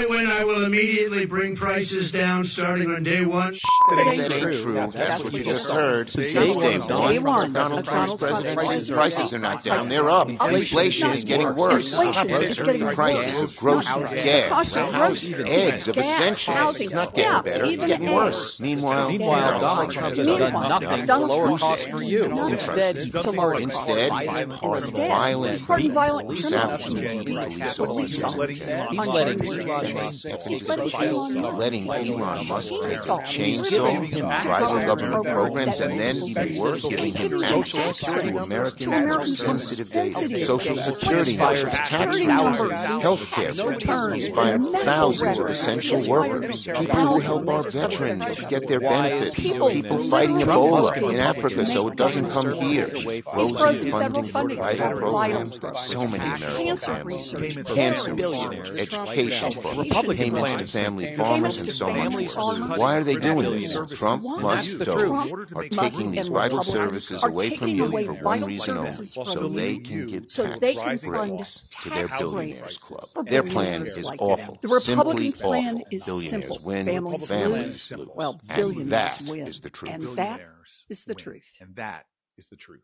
I win, I will immediately bring prices down starting on day one. That ain't true. That's what you just heard. Since day one, Donald Trump's presidency, prices are not down. They're up. Inflation is getting worse. Prices of groceries, gas, eggs, of essentials. It's not getting better. It's getting worse. Meanwhile, Donald Trump has done nothing to lower costs for you. Instead, he's part of violent, savage, police officers. He's letting Elon Musk take a chainsaw, drive the government programs, and then, even worse, giving him access to Americans' sensitive data, Social Security numbers, tax returns, health care. He's fired thousands of essential workers, people who help our veterans get their benefits, people fighting Ebola in Africa so it doesn't come here, frozen funding for vital programs that so many American families need, cancer research, education, payments to family farmers, and so much more. Why are they doing this? Trump, Musk, Doge are taking these vital services away from you for one reason only, so they can give tax breaks to their billionaires club. Their plan is awful, simply awful. Billionaires win, families lose. Well, and that is the truth. And that is the truth. And that is the truth.